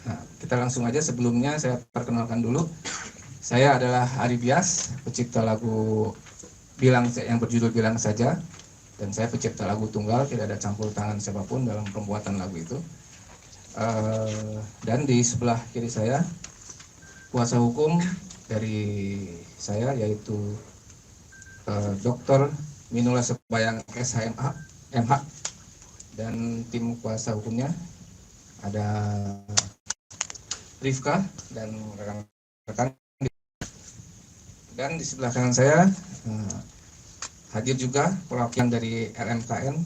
Nah, kita langsung aja. Sebelumnya saya perkenalkan dulu. Saya adalah Ari Bias, pencipta lagu yang berjudul Bilang Saja, dan saya pencipta lagu tunggal, tidak ada campur tangan siapapun dalam pembuatan lagu itu. Dan di sebelah kiri saya kuasa hukum dari saya, yaitu Dr. Minula Sebayang SHMA MH, dan tim kuasa hukumnya ada Rifka dan rekan-rekan. Dan di sebelah kanan saya hadir juga perwakilan dari LMKN,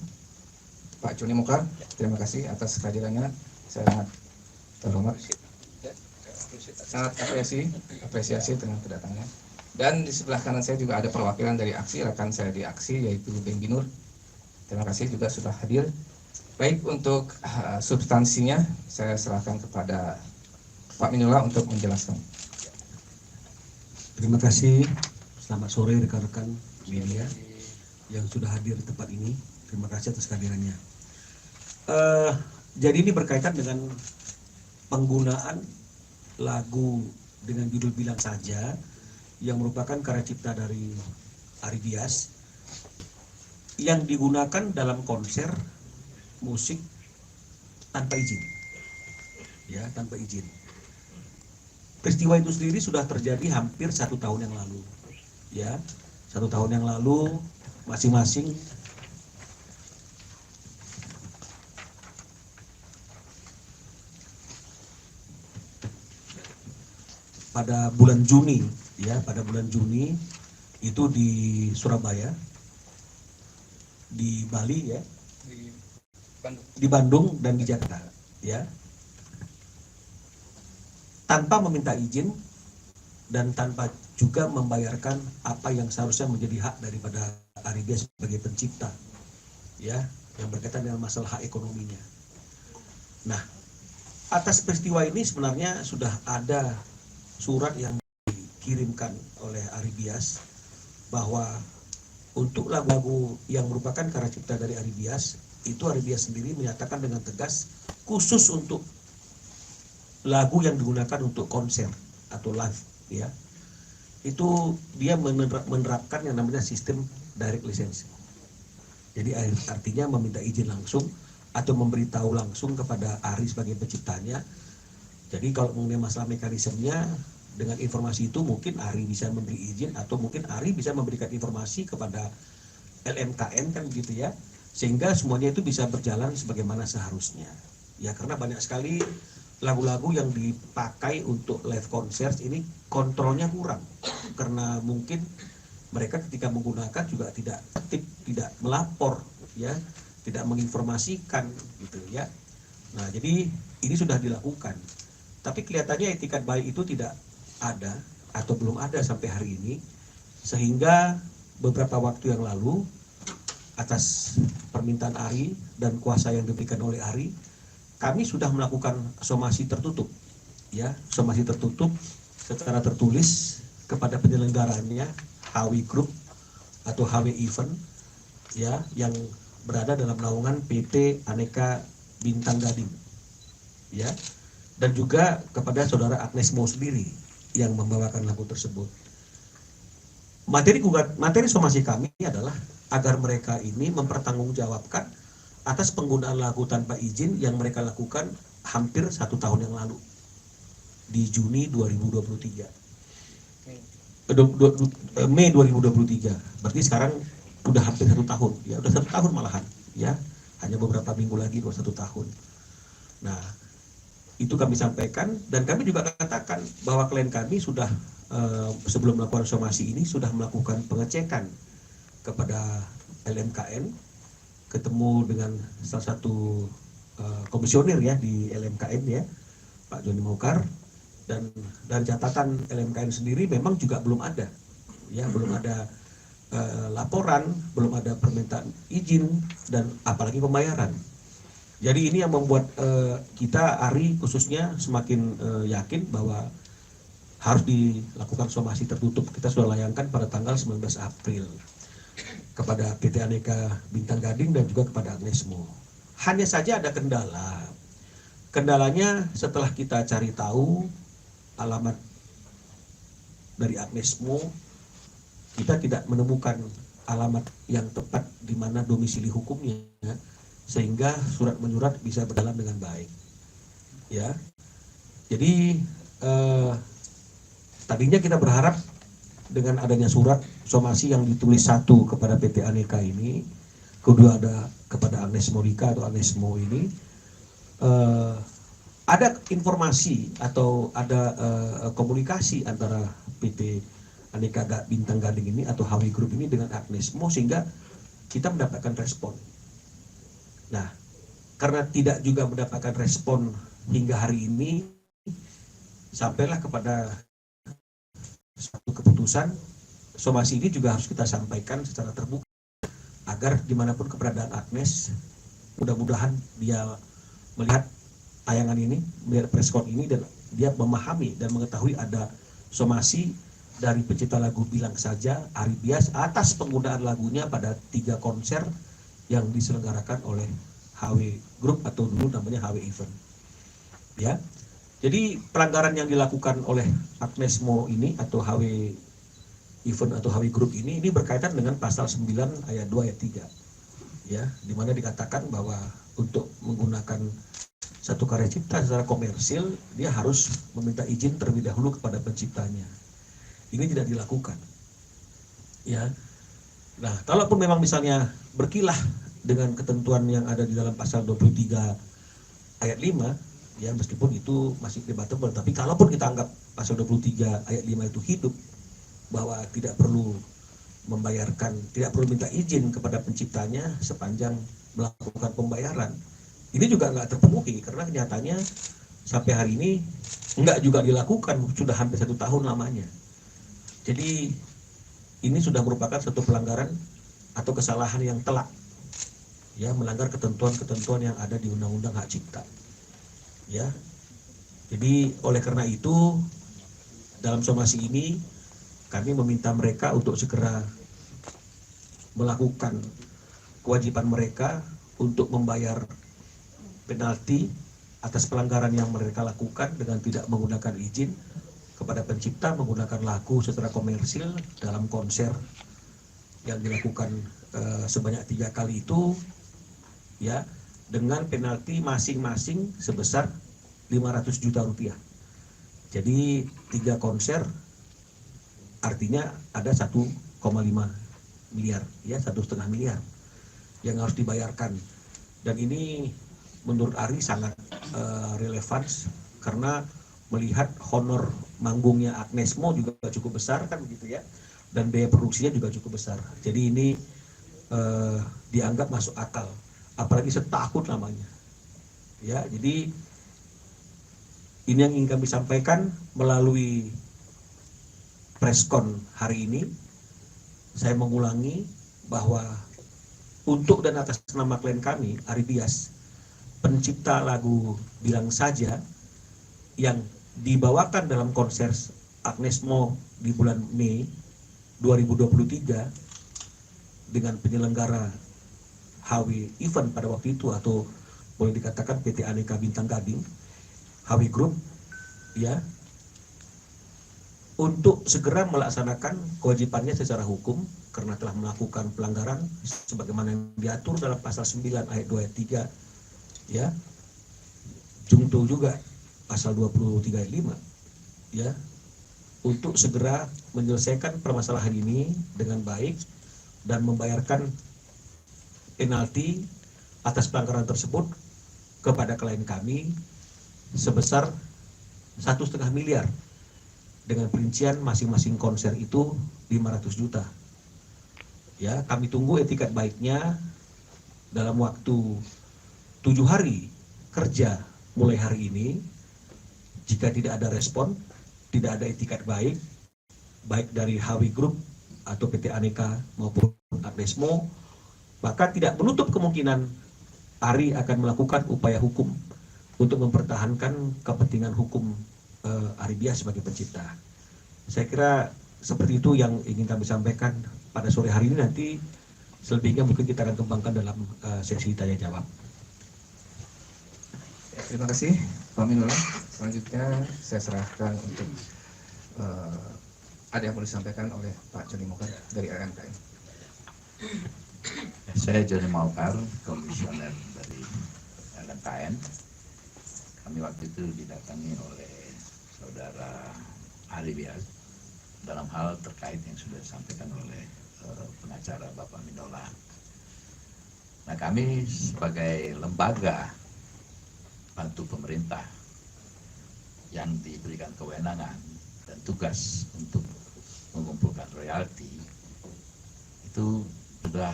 Pak Joni Mukar. Terima kasih atas kehadirannya, sangat terhormat, sangat apresiasi dengan kedatangannya. Dan di sebelah kanan saya juga ada perwakilan dari aksi, rekan saya di aksi, yaitu Beng Binur. Terima kasih juga sudah hadir. Baik, untuk substansinya saya serahkan kepada Pak Minula untuk menjelaskan. Terima kasih. Selamat sore rekan-rekan media yang sudah hadir di tempat ini. Terima kasih atas kehadirannya. Jadi ini berkaitan dengan penggunaan lagu dengan judul Bilang Saja yang merupakan karya cipta dari Ari Bias yang digunakan dalam konser musik tanpa izin, ya, tanpa izin. Peristiwa itu sendiri sudah terjadi hampir 1 tahun yang lalu, ya, 1 tahun yang lalu. Masing-masing pada bulan Juni, ya, pada bulan Juni itu di Surabaya, di Bali, ya, di Bandung dan di Jakarta, ya, tanpa meminta izin dan tanpa juga membayarkan apa yang seharusnya menjadi hak daripada Ari Bias sebagai pencipta, ya, yang berkaitan dengan masalah hak ekonominya. Nah, atas peristiwa ini sebenarnya sudah ada surat yang dikirimkan oleh Ari Bias bahwa untuk lagu-lagu yang merupakan karya cipta dari Ari Bias, itu Ari Bias sendiri menyatakan dengan tegas khusus untuk lagu yang digunakan untuk konser atau live, ya, itu dia menerapkan yang namanya sistem direct license. Jadi artinya meminta izin langsung atau memberitahu langsung kepada Ari sebagai penciptanya. Jadi kalau mengenai masalah mekanismenya, dengan informasi itu mungkin Ari bisa memberi izin atau mungkin Ari bisa memberikan informasi kepada LMKN, kan begitu, ya, sehingga semuanya itu bisa berjalan sebagaimana seharusnya, ya, karena banyak sekali lagu-lagu yang dipakai untuk live concert ini kontrolnya kurang karena mungkin mereka ketika menggunakan juga tidak aktif, tidak melapor, ya, tidak menginformasikan, gitu, ya. Nah, jadi ini sudah dilakukan, tapi kelihatannya etikat baik itu tidak ada atau belum ada sampai hari ini, sehingga beberapa waktu yang lalu atas permintaan Ari dan kuasa yang diberikan oleh Ari, kami sudah melakukan somasi tertutup, ya, somasi tertutup secara tertulis kepada penyelenggaranya HW Group atau HW Event, ya, yang berada dalam naungan PT Aneka Bintang Gading, ya, dan juga kepada saudara Agnes Mo sendiri yang membawakan lagu tersebut. Materi somasi kami adalah agar mereka ini mempertanggungjawabkan atas penggunaan lagu tanpa izin yang mereka lakukan hampir 1 tahun yang lalu di Juni 2023, Mei 2023. Berarti sekarang udah hampir 1 tahun, ya, udah 1 tahun malahan, ya, hanya beberapa minggu lagi 1 tahun. Nah, itu kami sampaikan dan kami juga katakan bahwa klien kami sudah sebelum melakukan somasi ini sudah melakukan pengecekan kepada LMKN, ketemu dengan salah satu komisioner, ya, di LMKN, ya, Pak Joni Mukar, dan dari catatan LMKN sendiri memang juga belum ada, ya, belum ada laporan, belum ada permintaan izin dan apalagi pembayaran. Jadi ini yang membuat kita, Ari khususnya, semakin yakin bahwa harus dilakukan somasi tertutup. Kita sudah layangkan pada tanggal 19 April kepada PT Aneka Bintang Gading dan juga kepada Agnes Mo. Hanya saja ada kendala kendalanya setelah kita cari tahu alamat dari Agnesmo, kita tidak menemukan alamat yang tepat di mana domisili hukumnya, sehingga surat menyurat bisa berjalan dengan baik. Ya, jadi tadinya kita berharap dengan adanya surat somasi yang ditulis satu kepada PT Aneka ini, kedua ada kepada Agnesmo Rika atau Agnesmo ini, ada informasi atau ada komunikasi antara PT Aneka Bintang Gading ini atau HW Group ini dengan Agnesmo, sehingga kita mendapatkan respon. Nah, karena tidak juga mendapatkan respon hingga hari ini, sampailah kepada satu keputusan somasi ini juga harus kita sampaikan secara terbuka agar dimanapun keberadaan Agnes, mudah-mudahan dia melihat tayangan ini, melihat preskon ini, dan dia memahami dan mengetahui ada somasi dari pencipta lagu Bilang Saja, Ari Bias, atas penggunaan lagunya pada 3 konser yang diselenggarakan oleh HW Group atau dulu namanya HW Event. Ya, jadi pelanggaran yang dilakukan oleh Agnesmo ini atau HW Event atau HW Group ini berkaitan dengan pasal 9 ayat 2 ayat 3. Ya, di mana dikatakan bahwa untuk menggunakan satu karya cipta secara komersil, dia harus meminta izin terlebih dahulu kepada penciptanya. Ini tidak dilakukan. Ya. Nah, kalaupun memang misalnya berkilah dengan ketentuan yang ada di dalam pasal 23 ayat 5, ya meskipun itu masih debatable, tapi kalaupun kita anggap pasal 23 ayat 5 itu hidup, bahwa tidak perlu membayarkan, tidak perlu minta izin kepada penciptanya sepanjang melakukan pembayaran, ini juga nggak terpenuhi, karena kenyataannya sampai hari ini nggak juga dilakukan, sudah hampir 1 tahun lamanya. Jadi ini sudah merupakan satu pelanggaran atau kesalahan yang telak, ya, melanggar ketentuan-ketentuan yang ada di Undang-Undang Hak Cipta. Ya, jadi oleh karena itu dalam somasi ini kami meminta mereka untuk segera melakukan kewajiban mereka untuk membayar penalti atas pelanggaran yang mereka lakukan dengan tidak menggunakan izin kepada pencipta menggunakan lagu secara komersil dalam konser yang dilakukan sebanyak 3 kali itu, ya, dengan penalti masing-masing sebesar 500 juta rupiah. Jadi 3 konser artinya ada 1,5 miliar, ya, 1,5 miliar yang harus dibayarkan. Dan ini menurut Ari sangat relevan karena melihat honor manggungnya Agnesmo juga cukup besar, kan begitu ya, dan biaya produksinya juga cukup besar. Jadi ini dianggap masuk akal, apalagi setahun lamanya. Ya, jadi ini yang ingin kami sampaikan melalui preskon hari ini. Saya mengulangi bahwa untuk dan atas nama klien kami, Ari Bias, pencipta lagu Bilang Saja yang dibawakan dalam konser Agnesmo di bulan Mei 2023 dengan penyelenggara HW Event pada waktu itu, atau boleh dikatakan PT Aneka Bintang Gading, HW Group, ya, untuk segera melaksanakan kewajibannya secara hukum karena telah melakukan pelanggaran sebagaimana yang diatur dalam pasal 9 ayat 2 ayat 3, ya, junto juga pasal 23 ayat 5, ya, untuk segera menyelesaikan permasalahan ini dengan baik dan membayarkan penalti atas pelanggaran tersebut kepada klien kami sebesar 1,5 miliar dengan perincian masing-masing konser itu 500 juta. Ya, kami tunggu etikat baiknya dalam waktu 7 hari kerja mulai hari ini. Jika tidak ada respon, tidak ada etikat baik, baik dari HW Group atau PT Aneka maupun Agnesmo, maka tidak menutup kemungkinan Ari akan melakukan upaya hukum untuk mempertahankan kepentingan hukum Ari Bias sebagai pencipta. Saya kira seperti itu yang ingin kami sampaikan pada sore hari ini. Nanti selebihnya mungkin kita akan kembangkan dalam sesi tanya jawab. Terima kasih Pak Minola. Selanjutnya saya serahkan untuk ada yang perlu disampaikan oleh Pak Joni Mokar dari RMKM. Saya Joni Mokar, komisioner dari RMKM. Kami waktu itu didatangi oleh saudara Ari Bias dalam hal terkait yang sudah disampaikan oleh pengacara Bapak Minola. Nah, kami sebagai lembaga bantu pemerintah yang diberikan kewenangan dan tugas untuk mengumpulkan royalti itu sudah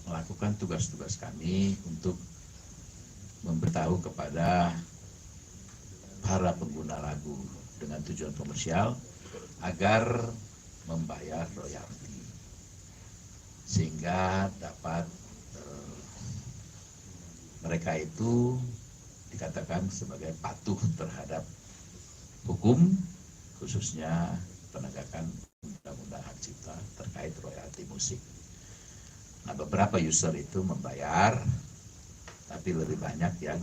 melakukan tugas-tugas kami untuk memberitahu kepada para pengguna lagu dengan tujuan komersial agar membayar royalti sehingga dapat mereka itu dikatakan sebagai patuh terhadap hukum, khususnya penegakan undang-undang hak cipta terkait royalti musik. Nah, beberapa user itu membayar, tapi lebih banyak yang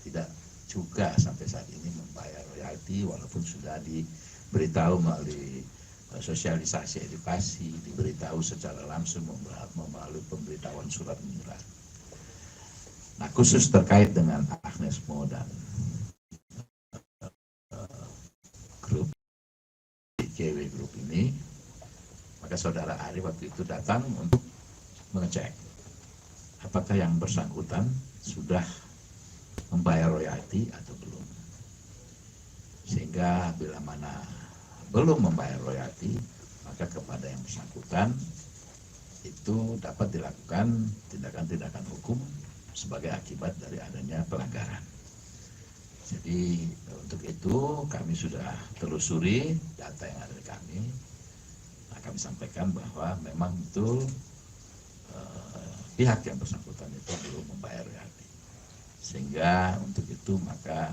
tidak juga sampai saat ini membayar royalti, walaupun sudah diberitahu melalui sosialisasi edukasi, diberitahu secara langsung melalui pemberitahuan surat menyurat. Nah, khusus terkait dengan Agnes Mo dan grup JW Group ini, maka saudara Ari waktu itu datang untuk mengecek apakah yang bersangkutan sudah membayar royalti atau belum. Sehingga bila mana belum membayar royalti, maka kepada yang bersangkutan itu dapat dilakukan tindakan-tindakan hukum sebagai akibat dari adanya pelanggaran. Jadi untuk itu kami sudah telusuri data yang ada di kami. Nah, kami sampaikan bahwa memang betul pihak yang bersangkutan itu belum membayar royalti. Sehingga untuk itu maka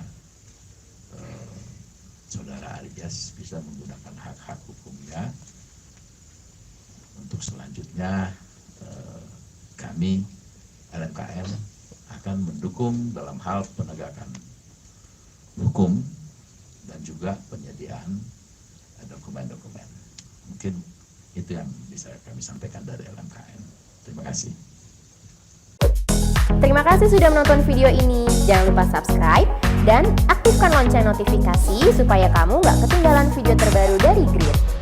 saudara Arias bisa menggunakan hak-hak hukumnya. Untuk selanjutnya kami RMKM akan mendukung dalam hal penegakan hukum dan juga penyediaan dokumen-dokumen. Mungkin itu yang bisa kami sampaikan dari RMKM. Terima kasih. Terima kasih sudah menonton video ini. Jangan lupa subscribe dan aktifkan lonceng notifikasi supaya kamu nggak ketinggalan video terbaru dari Grid.